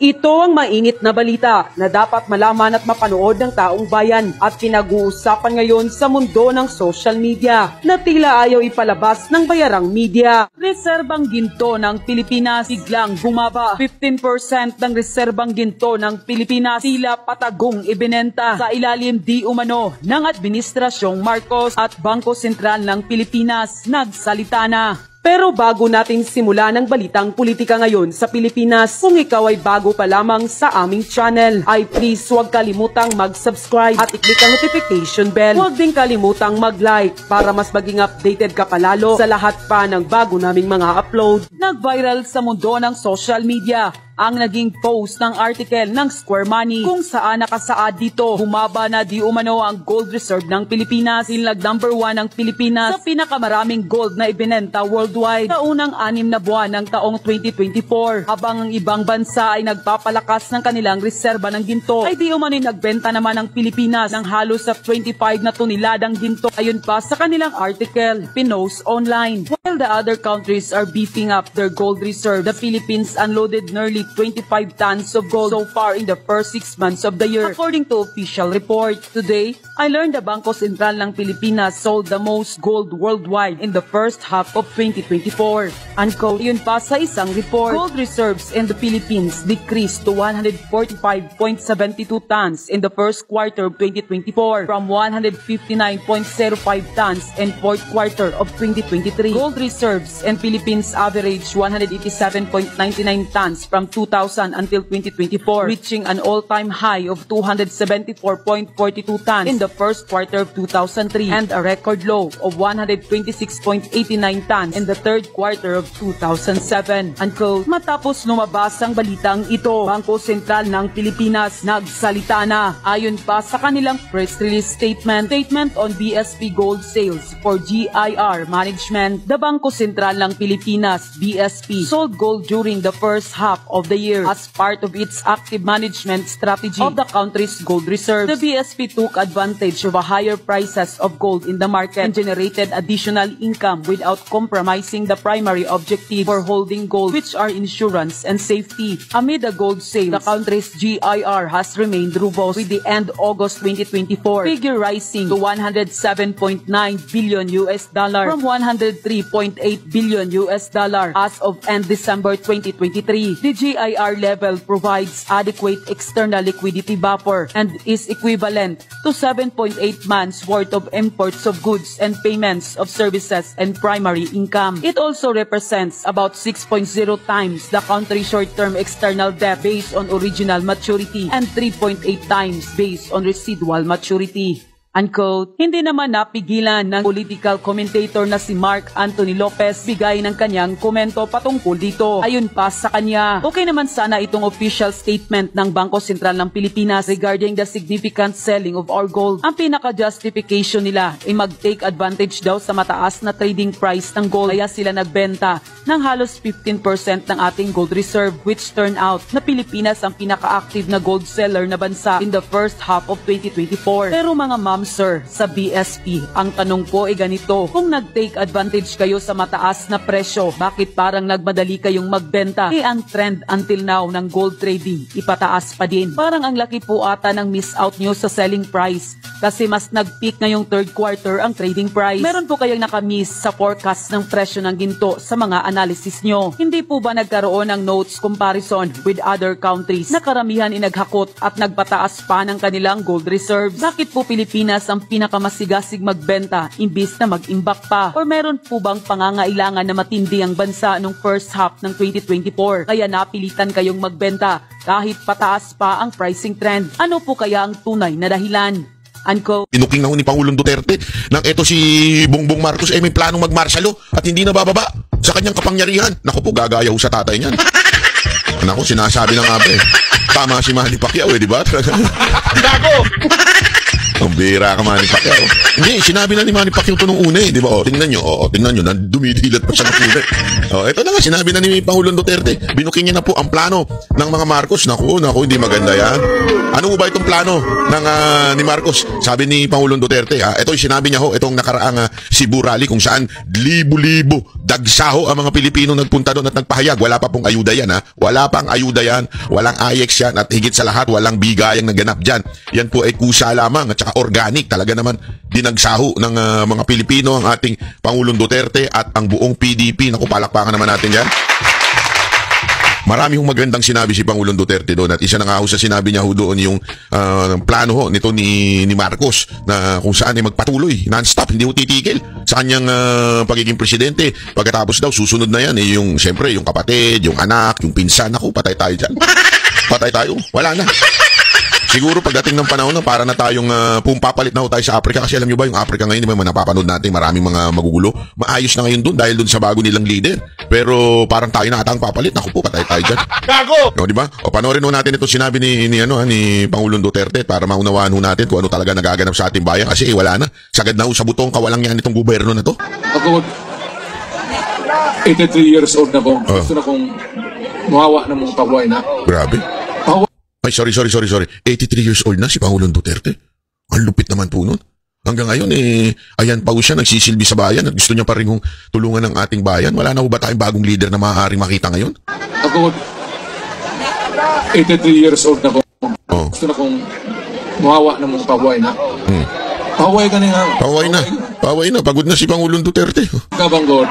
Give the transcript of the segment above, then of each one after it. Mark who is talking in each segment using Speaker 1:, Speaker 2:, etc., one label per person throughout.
Speaker 1: Ito ang mainit na balita na dapat malaman at mapanood ng taong bayan at pinag-uusapan ngayon sa mundo ng social media na tila ayaw ipalabas ng bayarang media. Reserbang ginto ng Pilipinas biglang bumaba. 15% ng reserbang ginto ng Pilipinas tila patagong ibinenta sa ilalim di umano ng Administrasyong Marcos at Bangko Sentral ng Pilipinas nagsalita na. Pero bago natin simulan ang balitang politika ngayon sa Pilipinas, kung ikaw ay bago pa lamang sa aming channel, ay please huwag kalimutang mag-subscribe at i-click ang notification bell. Huwag din kalimutang mag-like para mas maging updated ka palalo sa lahat pa ng bago naming mga upload. Nag-viral sa mundo ng social media ang naging post ng article ng Square Money kung saan nakasaad dito, bumaba na di umano ang gold reserve ng Pilipinas, sinlag number 1 ng Pilipinas sa pinakamaraming gold na ibinenta worldwide sa unang 6 na buwan ng taong 2024. Habang ang ibang bansa ay nagpapalakas ng kanilang reserba ng ginto, ay di umano nagbenta naman ang Pilipinas ng halos sa 25 na toneladang ginto. Ayon pa sa kanilang article, pinost online. While the other countries are beefing up their gold reserve, the Philippines unloaded nearly 25 tons of gold so far in the first 6 months of the year, according to official report. Today, I learned the Bangko Sentral ng Pilipinas sold the most gold worldwide in the first half of 2024. Unquote. Yun pa sa isang report, gold reserves in the Philippines decreased to 145.72 tons in the first quarter of 2024 from 159.05 tons in fourth quarter of 2023. Gold reserves in Philippines averaged 187.99 tons from 2000 until 2024, reaching an all-time high of 274.42 tons in the first quarter of 2003 and a record low of 126.89 tons in the third quarter of 2007. Unquote. Matapos lumabas ang balitang ito, Bangko Sentral ng Pilipinas nagsalita na. Ayon pa sa kanilang press release statement on BSP gold sales for GIR management, the Bangko Sentral ng Pilipinas, BSP, sold gold during the first half of the year as part of its active management strategy of the country's gold reserves. The BSP took advantage of higher prices of gold in the market and generated additional income without compromising the primary objective for holding gold, which are insurance and safety. Amid the gold sales, the country's GIR has remained robust, with the end August 2024 figure rising to 107.9 billion US dollar from 103.8 billion US dollar as of end December 2023. The GIR level provides adequate external liquidity buffer and is equivalent to 7.8 months worth of imports of goods and payments of services and primary income. It also represents about 6.0 times the country's short-term external debt based on original maturity and 3.8 times based on residual maturity. Unquote. Hindi naman napigilan ng political commentator na si Mark Anthony Lopez bigay ng kanyang komento patungkol dito. Ayon pa sa kanya, okay naman sana itong official statement ng Bangko Sentral ng Pilipinas regarding the significant selling of our gold. Ang pinaka-justification nila ay mag-take advantage daw sa mataas na trading price ng gold, kaya sila nagbenta ng halos 15% ng ating gold reserve, which turned out na Pilipinas ang pinaka-active na gold seller na bansa in the first half of 2024. Pero mga sir, sa BSP, ang tanong ko ay ganito, kung nag-take advantage kayo sa mataas na presyo, bakit parang nagmadali kayong magbenta? Ang trend until now ng gold trading, ipataas pa din. Parang ang laki po ata ng miss out nyo sa selling price kasi mas nag-peak ngayong third quarter ang trading price. Meron po kayong nakamiss sa forecast ng presyo ng ginto sa mga analysis nyo? Hindi po ba nagkaroon ng notes comparison with other countries na karamihan inaghakot at nagpataas pa ng kanilang gold reserves? Bakit po Pilipinas ang pinakamasigasig magbenta imbis na mag-imbak pa? Or meron po bang pangangailangan na matindi ang bansa nung first half ng 2024 kaya napilitan kayong magbenta kahit pataas pa ang pricing trend? Ano po kaya ang tunay na dahilan? Unquote.
Speaker 2: Pinuking na ho ni Pangulong Duterte nang eto si Bongbong Marcos ay may planong mag-martial law at hindi na bababa sa kanyang kapangyarihan. Naku po, gagaya ho sa tatay niyan. Naku, sinasabi na nga ba eh. Tama si Manny Pacquiao eh, di ba?
Speaker 3: Gago!
Speaker 2: Ang bira ka, Manny Pacquiao. Hindi, sinabi na ni Manny Pacquiao ito nung una eh, di ba? O, tingnan nyo, dumidilat pa siya ng una. O, ito na nga, sinabi na ni Pangulong Duterte, binuking niya na po ang plano ng mga Marcos. Naku, hindi maganda yan. Ano ba itong plano ng ni Marcos? Sabi ni Pangulong Duterte, ito yung sinabi niya itong nakaraang Cebu rally kung saan libo-libo dagsaho ang mga Pilipino nagpunta doon at nagpahayag. Wala pa pong ayuda yan Wala pang ayuda yan, walang IX yan at higit sa lahat walang bigayang naganap dyan. Yan po ay kusa lamang at saka organic. Talaga naman dinagsaho ng mga Pilipino ang ating Pangulong Duterte at ang buong PDP. Naku, palakpakan naman natin yan. Marami hong magandang sinabi si Pangulong Duterte doon at isa na nga sa sinabi niya doon yung plano nito ni Marcos na kung saan ay magpatuloy non-stop, hindi ho titigil sa kanyang pagiging presidente. Pagkatapos daw susunod na yan yung siyempre yung kapatid, yung anak, yung pinsan. Naku, patay tayo dyan. Patay tayo, wala na. Siguro pagdating ng panahon na para na tayong pumpapalit na tayo sa Africa kasi alam nyo ba yung Africa ngayon, di ba napapanood natin maraming mga magugulo. Maayos na ngayon doon dahil doon sa bago nilang leader. Pero parang tayo na atang papalit. Naku po, patay tayo dyan. Gago! No, di ba? O panoorin ho natin itong sinabi ni Pangulong Duterte para maunawaan ho natin kung ano talaga nagaganap sa ating bayan kasi wala na. Sagad na ho sa butong kawalang yan itong gobyerno na to.
Speaker 3: Ako, 83 years old na ko. Gusto na kong mawawa ng mga pabuhay na.
Speaker 2: Grabe. Ay, sorry. 83 years old na si Pangulong Duterte. Ang lupit naman po nun. Hanggang ngayon, ayan pa ho siya, nagsisilbi sa bayan at gusto niya pa rin tulungan ng ating bayan. Wala na ho ba tayong bagong leader na maaaring makita ngayon?
Speaker 3: Ako, 83 years old na ko. Gusto na kong mawawa ng mga pabuhay na. Pahuway ka na nga.
Speaker 2: Pahuway na. Pagod na si Pangulong Duterte.
Speaker 3: Kabanggod,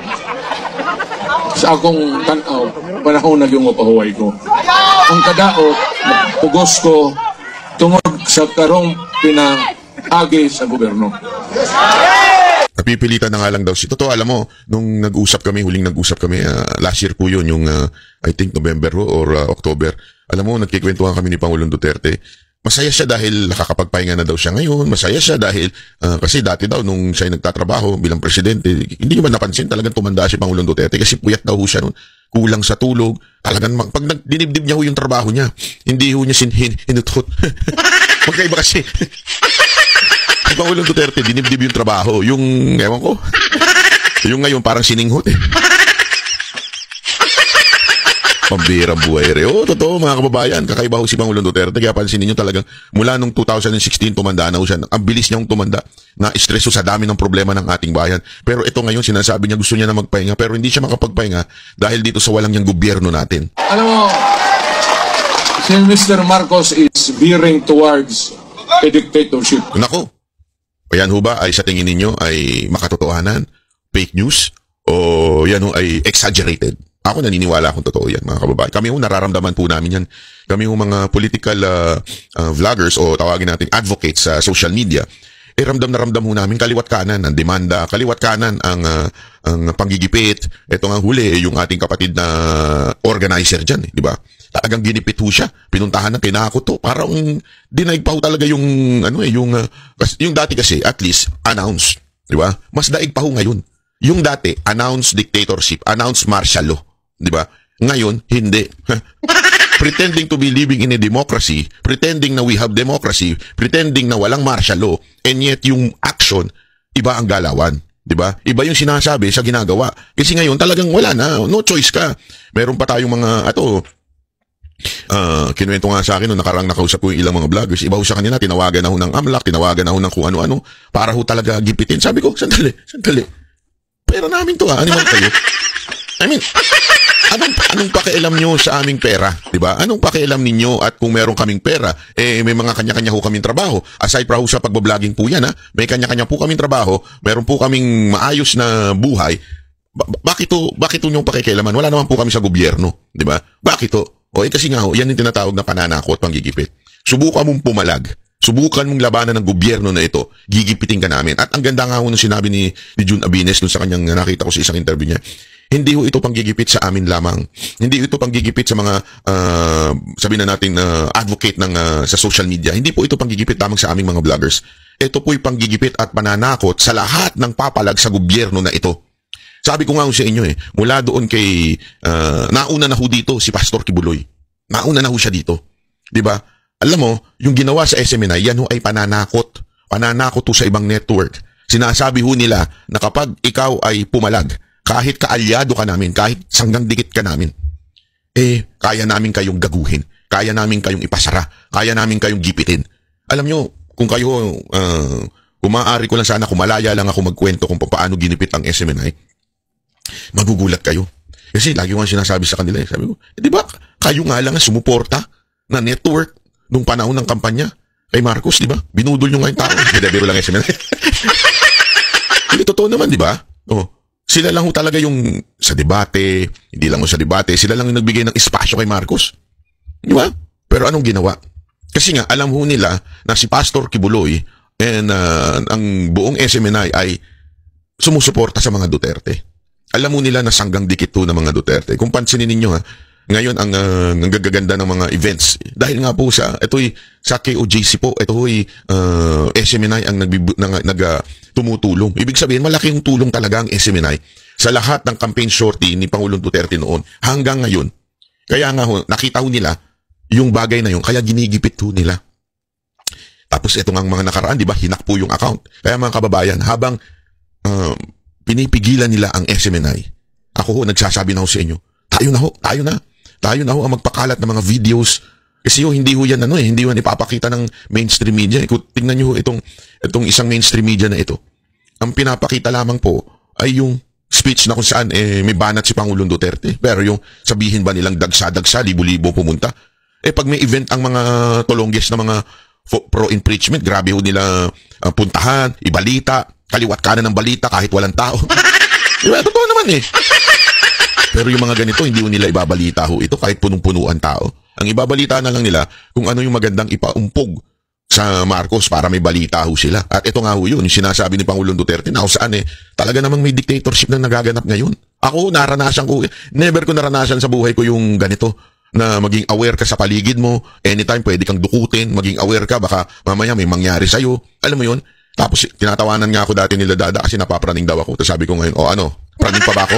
Speaker 3: sa akong tanaw, panahon na yung pahuway ko. Ang kadao, pugos ko tungod sa karong pinag-agi sa gobyerno.
Speaker 2: Napipilitan na nga lang daw si Totoo. Alam mo, nung huling nag-usap kami, last year po yun, yung I think November or October. Alam mo, nagkikwentuhan kami ni Pangulong Duterte. Masaya siya dahil nakakapagpahinga na daw siya ngayon. Masaya siya dahil, kasi dati daw nung siya nagtatrabaho bilang presidente, hindi niyo ba napansin talagang tumanda si Pangulong Duterte kasi puyat daw siya noon. Kulang sa tulog. Talagang pag dinibdib niya yung trabaho niya, hindi niya hinutot. Magkaiba kasi. Si Pangulong Duterte, dinibdib yung trabaho. Yung, ewan ko, yung ngayon parang sininghot Pambirang buhay rin. Totoo mga kababayan. Kakaiba ho si Pangulong Duterte. Kaya pansinin nyo talagang mula nung 2016 tumanda na ho siya. Ang bilis niyang tumanda. Na-stress sa dami ng problema ng ating bayan. Pero ito ngayon sinasabi niya gusto niya na magpahinga. Pero hindi siya makapagpahinga dahil dito sa walang niyang gobyerno natin.
Speaker 3: Alam mo, si Mr. Marcos is veering towards a dictatorship.
Speaker 2: Nako. Ayan ho ba ay sa tingin ninyo ay makatotohanan? Fake news? O yan ho ay exaggerated? Ako naniniwala akong totoo yan, mga kababayan. Kami nararamdaman po namin yan. Kami mga political vloggers o tawagin natin advocates sa social media. Ramdam na ramdam ho namin kaliwat kanan ang demanda, kaliwat kanan ang panggigipit. Ito nga huli, yung ating kapatid na organizer dyan, di ba? Talagang ginipit ho siya. Pinuntahan na, tinakot to. Parang dinaig pa ho talaga yung dati kasi, at least, announced. Di ba? Mas daig pa ho ngayon. Yung dati, announced dictatorship, announced martial law. Di ba? Ngayon, hindi. Pretending to be living in a democracy, pretending na we have democracy, pretending na walang martial law, and yet yung action, iba ang galawan. Di ba? Iba yung sinasabi sa ginagawa. Kasi ngayon, talagang wala na. No choice ka. Meron pa tayong mga, kinuwento nga sa akin nung nakarang nakausap ko yung ilang mga vloggers. Iba ho sa kanina, tinawagan na ho ng AMLAC, tinawagan na ho ng kung ano-ano, para ho talaga gipitin. Sabi ko, sandali. Pera namin to animal kayo. I mean, anong pakialam nyo sa aming pera? Diba? Anong pakialam ninyo at kung meron kaming pera, may mga kanya-kanya ho kaming trabaho. Aside fra ho sa pagbabloging po yan, may kanya-kanya po kaming trabaho, meron po kaming maayos na buhay. Bakit to nyong pakikialaman? Wala naman po kami sa gobyerno. Diba? Bakit to? Kasi nga ho, yan yung tinatawag na pananako at panggigipit. Subukan mong pumalag. Subukan mong labanan ng gobyerno na ito, gigipitin ka namin. At ang ganda nga ho nung sinabi ni June Abines dun sa kanyang nakita ko sa isang interview niya, hindi ho ito panggigipit sa amin lamang. Hindi ito panggigipit sa mga, sabihin na natin, advocate sa social media. Hindi po ito panggigipit lamang sa aming mga vloggers. Ito po'y panggigipit at pananakot sa lahat ng papalag sa gobyerno na ito. Sabi ko nga ho sa inyo mula doon kay, nauna na ho dito si Pastor Kibuloy. Nauna na ho siya dito. Diba? Alam mo, yung ginawa sa SMNI, yan ho ay pananakot. Pananakot ho sa ibang network. Sinasabi ho nila na kapag ikaw ay pumalag, kahit kaalyado ka namin, kahit sanggang dikit ka namin, kaya namin kayong gaguhin. Kaya namin kayong ipasara. Kaya namin kayong gipitin. Alam nyo, kung kayo, kung maaari ko lang sana, kung malaya lang ako magkwento kung paano ginipit ang SMNI, magugulat kayo. Kasi lagi ko nga sinasabi sa kanila, sabi ko, di ba, kayo nga lang sumuporta na network nung panahon ng kampanya kay Marcos, di ba? Binudol nyo nga yung tao. Biro lang SMNI. Hindi, totoo naman, di ba? Sila lang ho talaga yung sa debate, hindi lang ho sa debate, sila lang yung nagbigay ng espasyo kay Marcos. Di ba? Pero anong ginawa? Kasi nga, alam ho nila na si Pastor Kibuloy and ang buong SMNI ay sumusuporta sa mga Duterte. Alam mo nila na sanggang dikit to ng mga Duterte. Kung pansinin ninyo ngayon ang gagaganda ng mga events. Dahil nga po sa KOJC po, ito'y SMNI ang tumutulong. Ibig sabihin, malaki yung tulong talaga ang SMNI sa lahat ng campaign shorty ni Pangulong Duterte noon hanggang ngayon. Kaya nga nakita ho nila yung bagay na yun, kaya ginigipit ho nila. Tapos ito nga mga nakaraan, di ba, hinak po yung account. Kaya mga kababayan, habang pinipigilan nila ang SMNI, ako nagsasabi na ho sa inyo, tayo na ho ang magpakalat ng mga videos. Kasi hindi ho yan hindi ho yan ipapakita ng mainstream media. Kung tingnan nyo itong isang mainstream media na ito, ang pinapakita lamang po ay yung speech na kung saan may banat si Pangulong Duterte. Pero yung sabihin ba nilang dagsa-dagsa, libo-libo pumunta, pag may event ang mga tolongges na mga pro-impeachment, grabe ho nila puntahan, ibalita, kaliwat kanan ng balita kahit walang tao. Diba? Totoo naman Pero yung mga ganito, hindi ho nila ibabalita ho ito kahit punong-punuan tao. Ang ibabalita na lang nila kung ano yung magandang ipaumpog sa Marcos para may balita ho sila. At ito nga ho yun, yung sinasabi ni Pangulong Duterte na kung saan talaga namang may dictatorship na nagaganap ngayon. Ako, naranasan ko, never ko naranasan sa buhay ko yung ganito, na maging aware ka sa paligid mo, anytime pwede kang dukutin, maging aware ka, baka mamaya may mangyari sa'yo. Alam mo yun? Tapos tinatawanan nga ako dati nila Dada kasi napapraning daw ako. Tapos sabi ko ngayon, praning pa ba ako?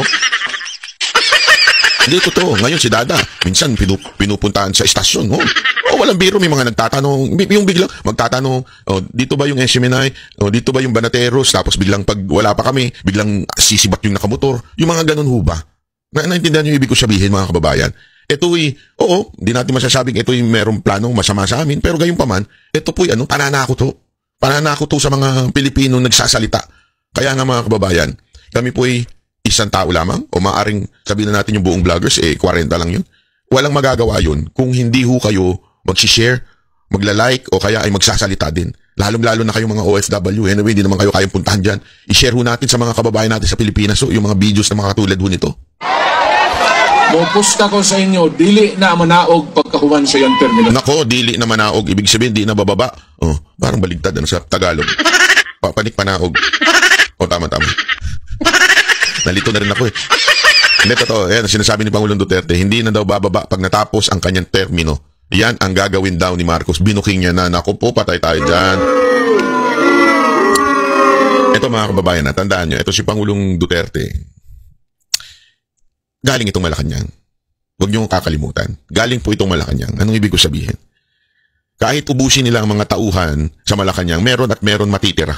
Speaker 2: Hindi, totoo. Ngayon si Dada, minsan pinupuntahan sa estasyon. Walang biro, may mga nagtatanong, yung biglang magtatanong, dito ba yung SMNI? Dito ba yung Banateros? Tapos biglang pag wala pa kami, biglang sisibat yung nakamotor. Yung mga ganun ho ba? Naintindihan yung ibig ko sabihin, mga kababayan? Ito'y, hindi natin masasabing ito'y merong planong masama sa amin, pero gayon pa man, ito po'y pananakot ho. Pananakot ho sa mga Pilipino nagsasalita. Kaya nga mga kababayan, kami po'y isang tao lamang, o maaring sabihin na natin yung buong vloggers, 40 lang yun. Walang magagawa yun kung hindi ho kayo mag-share, magla-like, o kaya ay magsasalita din. Lalong-lalo na kayong mga OFW. Anyway, hindi naman kayo kayang puntahan dyan. I-share ho natin sa mga kababayan natin sa Pilipinas yung mga videos na mga katulad ho nito.
Speaker 3: Pupusta ko sa inyo, dili na manaog pagkahuman sa iyang termino.
Speaker 2: Nako, dili na manaog. Ibig sabihin, di na bababa. Parang baligtad sa Tagalog. Papanik panaog. Tama. Nalito na rin ako Hindi, totoo. Yan, sinasabi ni Pangulong Duterte, hindi na daw bababa pag natapos ang kanyang termino. Yan ang gagawin daw ni Marcos. Binuking niya na. Naku po, patay tayo dyan. Ito mga kababayan, tandaan nyo, ito si Pangulong Duterte. Galing itong Malacanang. Huwag niyong kakalimutan. Galing po itong Malacanang. Anong ibig ko sabihin? Kahit ubusin nila ang mga tauhan sa Malacanang, meron at meron matitira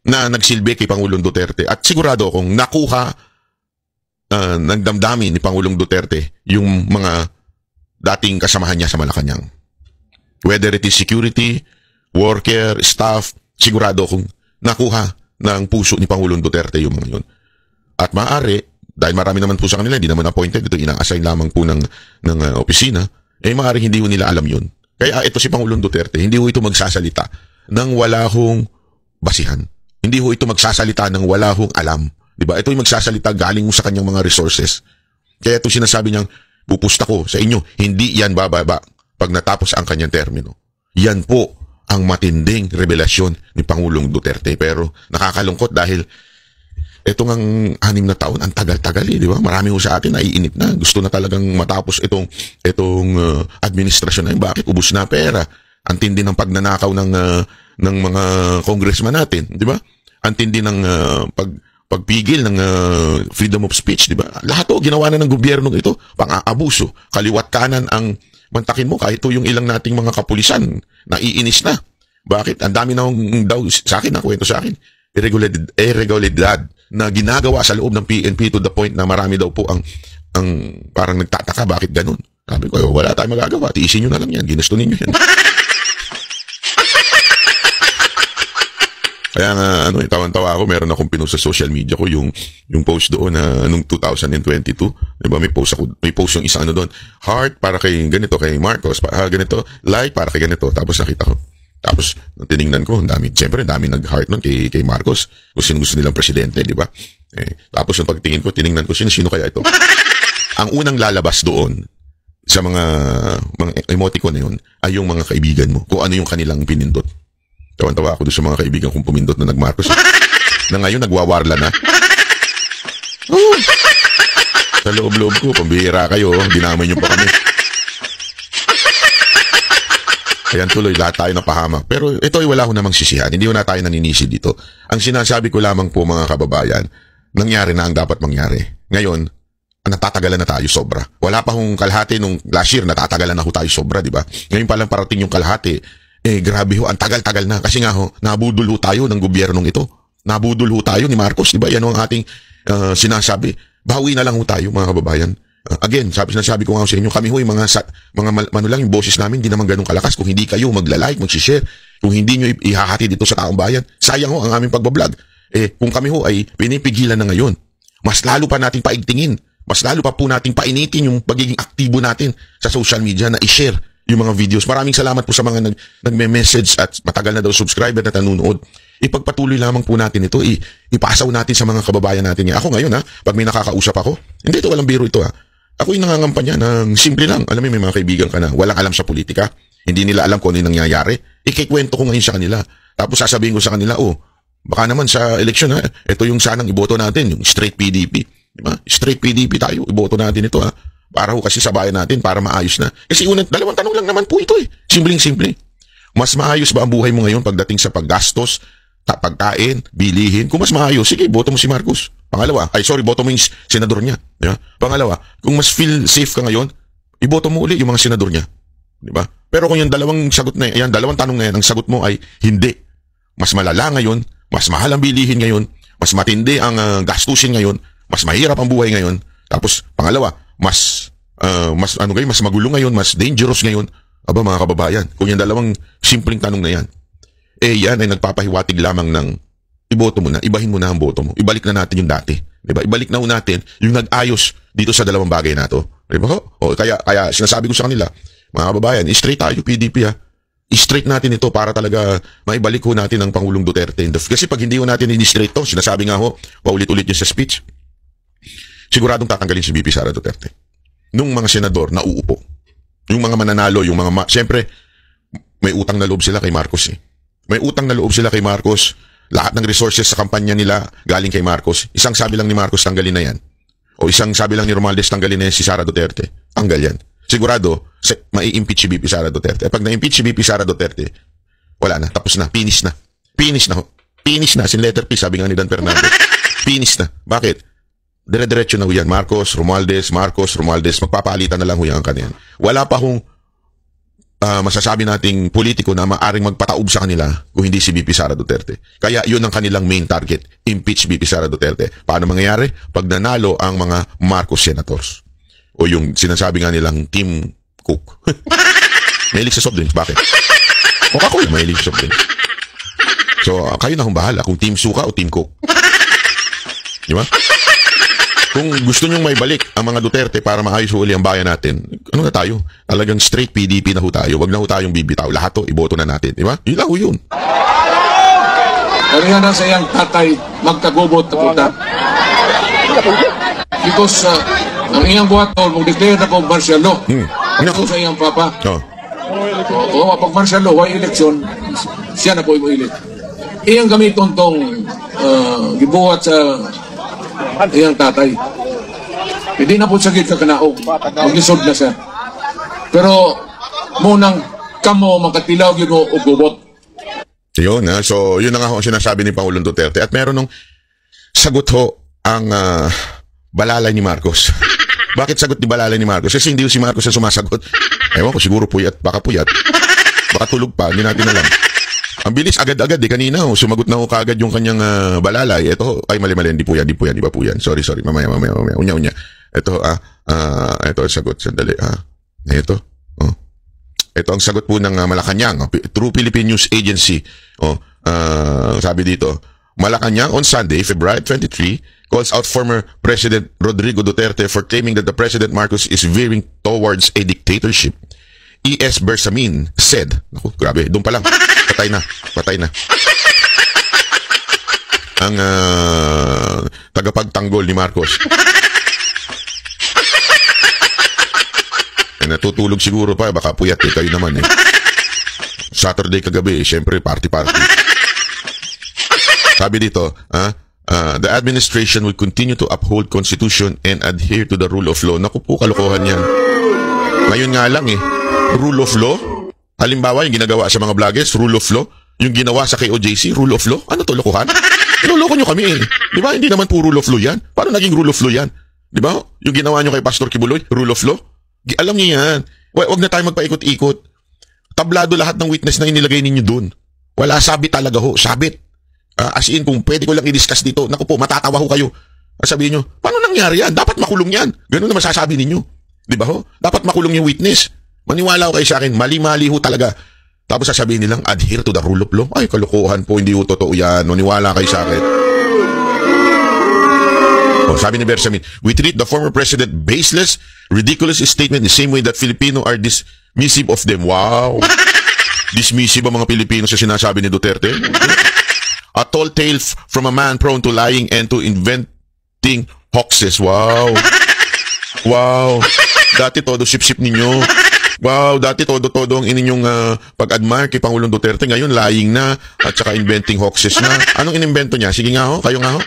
Speaker 2: na nagsilbi kay Pangulong Duterte. At sigurado akong nakuha ng damdamin ni Pangulong Duterte yung mga dating kasamahan niya sa Malacanang. Whether it is security, worker, staff, sigurado akong nakuha ng puso ni Pangulong Duterte yung mga yun. At maaari, dahil marami naman po sa kanila, hindi naman appointed, ito ina-assign lamang po ng opisina, maaaring hindi ho nila alam yun. Kaya ito si Pangulong Duterte, hindi ho ito magsasalita ng wala hong basihan. Hindi ho ito magsasalita ng wala hong alam. Diba? Ito yung magsasalita galing sa kanyang mga resources. Kaya ito sinasabi niyang, pupusta ko sa inyo, hindi yan bababa pag natapos ang kanyang termino. Yan po ang matinding revelasyon ni Pangulong Duterte. Pero nakakalungkot dahil ito ngang 6 na taon, ang tagal-tagal di ba? Marami ho sa atin naiinip na. Gusto na talagang matapos itong administrasyon na yun. Bakit? Ubus na pera. Ang tindi ng pagnanakaw ng mga congressman natin, di ba? Ang tindi ng pagpigil ng freedom of speech, di ba? Lahat o ginawa na ng gobyerno ito, pang-aabuso, kaliwat kanan ang mantakin mo, kahit yung ilang nating mga kapulisan, naiinis na. Bakit? Ang dami na daw sa akin, nakwento sa akin, irregularidad na ginagawa sa loob ng PNP to the point na marami daw po ang ang parang nagtataka bakit ganun. Sabi ko, wala tayong magagawa. Tiisin nyo na lang yan. Ginusto ninyo yan. Kaya nga, tawan-tawa ako, meron akong pinost sa social media ko yung post doon na nung 2022. Diba, may post yung isa doon. Heart para kay ganito, kay Marcos. Ganito, like para kay ganito. Tapos nakita ko. Tapos, tinignan ko, siyempre, dami nag-heart nun kay Marcos. Kung sino gusto nilang presidente, di ba? Tapos, yung pagtingin ko, tinignan ko, sino kaya ito? Ang unang lalabas doon, sa mga emoticon na yun, ay yung mga kaibigan mo. Kung ano yung kanilang pinindot. Tawan-tawa ako doon sa mga kaibigan kong pumindot na nag-Marcos. Na ngayon, nagwawarla na. Oh, sa loob-loob ko, pambihira kayo, dinamay nyo pa kami. Ayan tuloy, lahat tayo napahamak. Pero ito ay wala ko namang sisihan. Hindi ko na tayo naninisi dito. Ang sinasabi ko lamang po mga kababayan, nangyari na ang dapat mangyari. Ngayon, natatagalan na tayo sobra. Wala pa hong kalahati nung last year, natatagalan na ho tayo sobra, di ba? Ngayon pa lang parating yung kalahati, grabe ho, ang tagal-tagal na. Kasi nga ho, nabudol ho tayo ng gobyernong ito. Nabudol ho tayo ni Marcos, di ba? Yan ang ating sinasabi. Bawi na lang ho tayo, mga kababayan. Again, sinasabi ko nga sa inyo, kami ho yung mga yung boses namin, hindi naman ganun kalakas. Kung hindi kayo magla-like, mag-share, kung hindi nyo ihahati dito sa taong bayan, sayang ho ang aming pagbablog. Kung kami ho ay pinipigilan na ngayon, mas lalo pa natin paigtingin, mas lalo pa po natin painitin yung pagiging aktibo natin sa social media na i-share yung mga videos. Maraming salamat po sa mga nagme-message at matagal na daw subscriber na nanonood. Ipagpatuloy lamang po natin ito, ipasaw natin sa mga kababayan natin. Ako ngayon pag may nakakausap ako, hindi ito walang biro ito Ako yung nangangampanya ng simple lang. Alam mo, may mga kaibigan ka na walang alam sa politika. Hindi nila alam kung ano yung nangyayari. Ikikwento ko ngayon sa kanila. Tapos sasabihin ko sa kanila, baka naman sa eleksyon ito yung sanang iboto natin, yung straight PDP. Diba? Straight PDP tayo, iboto natin ito Para kasi sa bayan natin, para maayos na. Kasi dalawang tanong lang naman po ito Simpleng-simple. Mas maayos ba ang buhay mo ngayon pagdating sa paggastos, pagkain, bilihin? Kung mas maayos, sige, boto mo si Marcos. Pangalawa, boto mo yung senador niya. Diba? Pangalawa, kung mas feel safe ka ngayon, iboto mo uli yung mga senador niya. Diba? Pero kung yung dalawang tanong na yan, ang sagot mo ay hindi. Mas malala ngayon, mas mahal ang bilihin ngayon, mas matindi ang gastusin ngayon, mas mahirap ang buhay ngayon. Tapos, pangalawa, mas magulo ngayon, mas dangerous ngayon. Aba mga kababayan, kung yung dalawang simpleng tanong na yan, yan ay nagpapahiwatig lamang ng iboto mo na, ibahin mo na ang boto mo. Ibalik na natin yung dati. Diba? Ibalik na natin yung nag-ayos dito sa dalawang bagay na to. Diba? Kaya sinasabi ko sa kanila, mga kababayan, straight tayo PDP I-straight natin ito para talaga maibalik ho natin ang Pangulong Duterte. Kasi pag hindi ho natin i-straight to, sinasabi nga ho, paulit-ulit yun sa speech, siguradong tatanggalin si VP Sara Duterte. Nung mga senador na uupo, yung mga mananalo, siyempre, may utang na loob sila kay Marcos May utang na loob sila kay Marcos. Lahat ng resources sa kampanya nila galing kay Marcos. Isang sabi lang ni Marcos, tanggalin na yan. O isang sabi lang ni Romualdez, tanggalin na yan si Sara Duterte. Tanggal yan. Sigurado, mai-impeach si VP Sara Duterte. Pag na-impeach si VP Sara Duterte, wala na, tapos na, finish na. Finish na, sin letter P, sabi nga ni Dan Fernandez. Finish na. Bakit? Dire-diretso na ho yan. Marcos, Romualdez, magpapalitan na lang ho yan ang kanyan. Wala pa hong masasabi nating politiko na maaring magpataob sa kanila kung hindi si VP Sara Duterte. Kaya yun ang kanilang main target, impeach VP Sara Duterte. Paano mangyayari? Pag nanalo ang mga Marcos senators. O yung sinasabi nga nilang Team Cook. Mahilig sa soft drinks. Bakit? O ako yung mahilig sa soft drinks. So, kayo na kung bahala kung Team Suka o Team Cook. Di ba? Kung gusto nyong may balik ang mga Duterte para maayos uli ang bayan natin, ano na tayo? Talagang straight PDP na ho tayo. Wag na ho tayong bibitaw. Lahat to, iboto na natin. Di ba? Yun lang ho yun.
Speaker 3: Kaya na sa iyang tatay, magkagubot na punta. Because ang iyang buhat mo, mag-declare na po martial law. Ako sa iyang papa. Pag martial law, may eleksyon, siya na po imuilit. Iyang gamiton tong gibuhat sa iyang tatay. Hindi na po sakit ka kanaog. Mag-isod na siya. Pero, munang kamo makatilaw yun o gubot.
Speaker 2: Yun so yun na nga ho ang sinasabi ni Pangulong Duterte. At meron nung sagot ho ang balalay ni Marcos. Bakit sagot ni balalay ni Marcos? Kasi hindi si Marcos na sumasagot. Ewan ko, siguro puyat, baka tulog pa, hindi natin alam. Ang bilis, agad-agad kanina sumagot na ho kaagad yung kanyang balalay. Ito, ay mali, hindi po yan, di ba po yan? Sorry, mamaya, unya. Ito ang sagot. Sandali, Ito. Oh. Ito ang sagot po ng Malacanang. True Philippine News Agency. Sabi dito, Malacanang on Sunday, February 23, calls out former President Rodrigo Duterte for claiming that the President Marcos is veering towards a dictatorship. E.S. Bersamin said, naku, grabe, doon pa lang, patay na. Ang tagapagtanggol ni Marcos. Natutulog siguro pa, baka puyat kayo naman Saturday kagabi, syempre party. Sabi dito, the administration will continue to uphold constitution and adhere to the rule of law. Naku po, kalokohan yan. Ngayon nga lang rule of law. Halimbawa, yung ginagawa sa mga vloggers, rule of law. Yung ginawa sa KOJC, rule of law. Ano to, lokohan? Niloloko nyo kami Di ba? Hindi naman po rule of law yan. Paano naging rule of law yan? Di ba? Yung ginawa nyo kay Pastor Kibuloy, rule of law. Alam niyo yan. Wag na tayo magpaikot-ikot. Tablado lahat ng witness na inilagay ninyo dun. Wala, sabit talaga ho. Sabit. As in, kung pwede ko lang i-discuss dito, naku po, matatawa ho kayo. Sabihin nyo, paano nangyari yan? Dapat makulong yan. Ganun na masasabi ninyo. Di ba ho? Dapat makulong yung witness. Maniwala ho kayo sa akin. Mali-mali ho talaga. Tapos sasabihin nilang, adhere to the rule of law. Ay, kalokohan po. Hindi ho totoo yan. Maniwala kayo sa akin. Sabi ni Bersamin, we treat the former president baseless, ridiculous statement the same way that Filipino are dismissive of them. Wow! Dismissive ang mga Pilipino sa sinasabi ni Duterte. A tall tale from a man prone to lying and to inventing hoaxes. Wow! Wow! Dati todo sip-sip ninyo. Wow, dati todo-todo ang ininyong pag-admire kay Pangulong Duterte. Ngayon, lying na at saka inventing hoaxes na. Anong inimbento niya? Sige nga ho, kayo nga ho.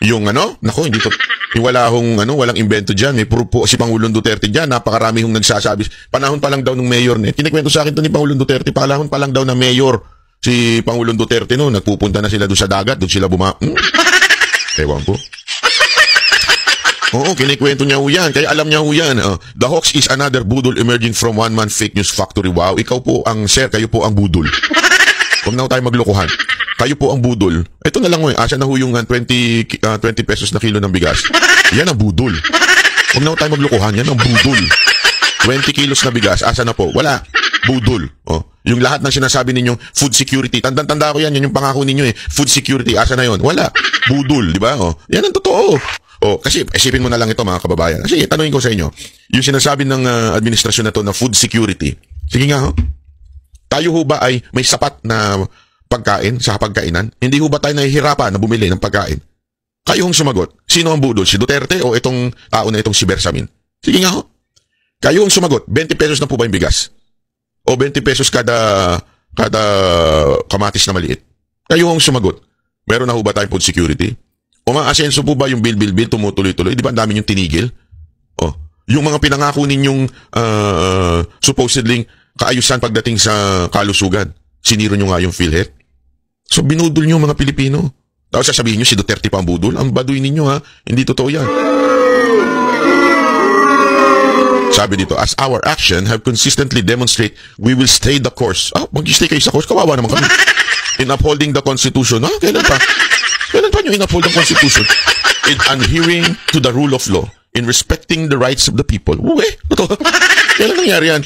Speaker 2: Yung naku, hindi to, walang invento dyan. May proof po si Pangulong Duterte dyan. Napakarami hong nagsasabi. Panahon pa lang daw ng mayor na. Kinikwento sa akin to ni Pangulong Duterte. Panahon pa lang daw na mayor si Pangulong Duterte no. Nagpupunta na sila doon sa dagat. Doon sila Ewan ko. Oo, kinikwento niya ho yan. Kaya alam niya ho yan. The hoax is another budol emerging from one-man fake news factory. Wow, ikaw po ang sir. Kayo po ang budol. Huwag na tayo maglokohan. Kayo po ang budol. Ito na lang asa na ho yung 20 pesos na kilo ng bigas. Yan ang budol. Huwag na tayo maglokohan. Yan ang budol. 20 kilos na bigas, asa na po? Wala. Budol. Yung lahat ng sinasabi ninyong food security. Tanda ko yan. Yan yung pangako ninyo Food security, asa na yon? Wala. Budol, di ba? Yan ang totoo. Kasi isipin mo na lang ito mga kababayan. Kasi tanungin ko sa inyo, yung sinasabi ng administrasyon na to na food security, sige nga tayo ho ba ay may sapat na pagkain sa pagkainan? Hindi ho ba tayo nahihirapan na bumili ng pagkain? Kayo hong sumagot. Sino ang budol? Si Duterte o itong tao na itong si Bersamin? Sige nga ho. Kayo hong sumagot. 20 pesos na po ba yung bigas? O 20 pesos kada kamatis na maliit? Kayo hong sumagot. Meron na ho ba tayong food security? O ma-asenso po ba yung bill, tumutuloy-tuloy? Di ba ang dami yung tinigil? Yung mga pinangako ninyong supposedly kaayusan pagdating sa kalusugan, siniro nyo nga yung PhilHealth. So binudol nyo mga Pilipino. Tapos sasabihin nyo si Duterte pa ang budol. Ang baduy ninyo hindi totoo yan. Sabi dito, as our action have consistently demonstrate, we will stay the course. Mag-stay kayo sa course? Kawawa naman kami. In upholding the Constitution. Kailan pa? Kailan pa nyo in-uphold ang Constitution? In adhering to the rule of law, in respecting the rights of the people. Kailan nangyari yan?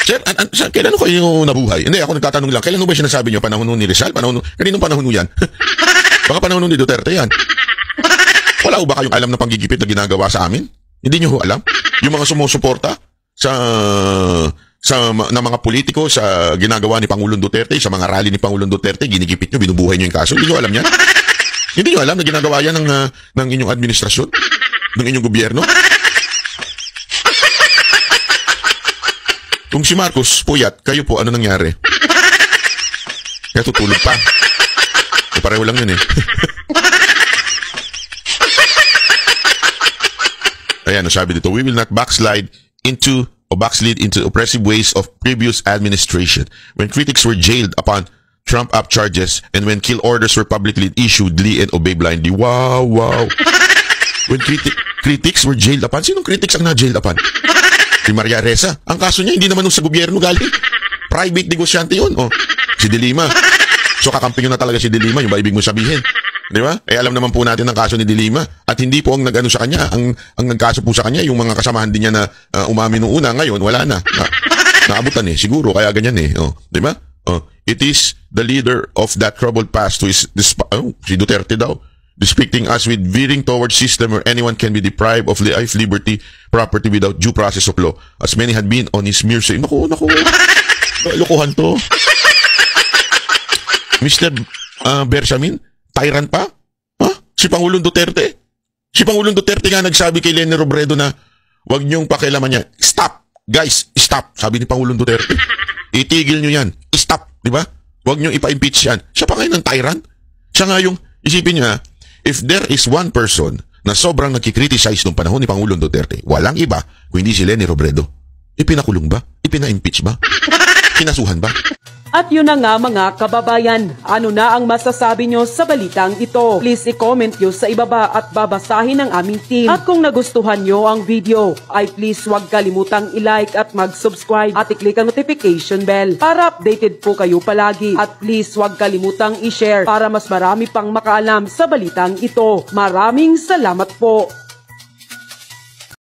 Speaker 2: Sir, kailan ko kayo nabuhay? Hindi, ako nagtatanong lang. Kailan ba sinasabi nyo? Panahon ni Rizal? Kaninong panahon yan? Baka panahon ni Duterte yan. Wala ba kayong alam na panggigipit na ginagawa sa amin? Hindi nyo alam? Yung mga sumusuporta na mga politiko sa ginagawa ni Pangulong Duterte, sa mga rally ni Pangulong Duterte, ginigipit nyo, binubuhay nyo yung kaso. Hindi nyo alam yan? Hindi nyo alam na ginagawa yan ng inyong administrasyon? Ng inyong gobyerno? Kung si Marcos puyat, kayo po, ano nangyari? Kaya tutulog pa. Pareho lang yun Ayan, sabi dito, we will not backslide into oppressive ways of previous administration. When critics were jailed upon Trump-up charges and when kill orders were publicly issued, Lee and obey blindly. Wow. When critics were jailed upon, sinong critics ang na-jailed upon? Si Maria Ressa. Ang kaso niya, hindi naman sa gobyerno galing. Private negosyante yun. Si De Lima. So kakampi nyo na talaga si De Lima, yung ba ibig mo sabihin? Di ba? Alam naman po natin ang kaso ni Dilima. At hindi po ang nag-ano sa kanya, ang nagkaso po sa kanya, yung mga kasamahan din niya na umamin noong una, ngayon wala na. Naabutan siguro, kaya ganyan di ba? It is the leader of that troubled past who is, si Duterte daw, depicting us with veering towards system where anyone can be deprived of life, liberty, property without due process of law, as many had been on his mere say. Naku, lokohan to. Mr. Bersamin, tyrant pa? Si Pangulong Duterte? Si Pangulong Duterte nga nagsabi kay Leni Robredo na wag niyong pakialaman niya. Stop! Guys, stop! Sabi ni Pangulong Duterte. Itigil niyo yan. Stop! Di ba? Wag niyong ipa-impeach yan. Siya pa ngayon ng tyrant. Siya nga yung, isipin niya, if there is one person na sobrang nagkikriticize nung panahon ni Pangulong Duterte, walang iba kung hindi si Leni Robredo. Ipinakulong ba? Ipina-impeach ba? Kinasuhan ba?
Speaker 1: At yun na nga mga kababayan, ano na ang masasabi nyo sa balitang ito? Please i-comment nyo sa ibaba at babasahin ng aming team. At kung nagustuhan nyo ang video, ay please huwag kalimutang i-like at mag-subscribe at i-click ang notification bell para updated po kayo palagi. At please huwag kalimutang i-share para mas marami pang makaalam sa balitang ito. Maraming salamat po!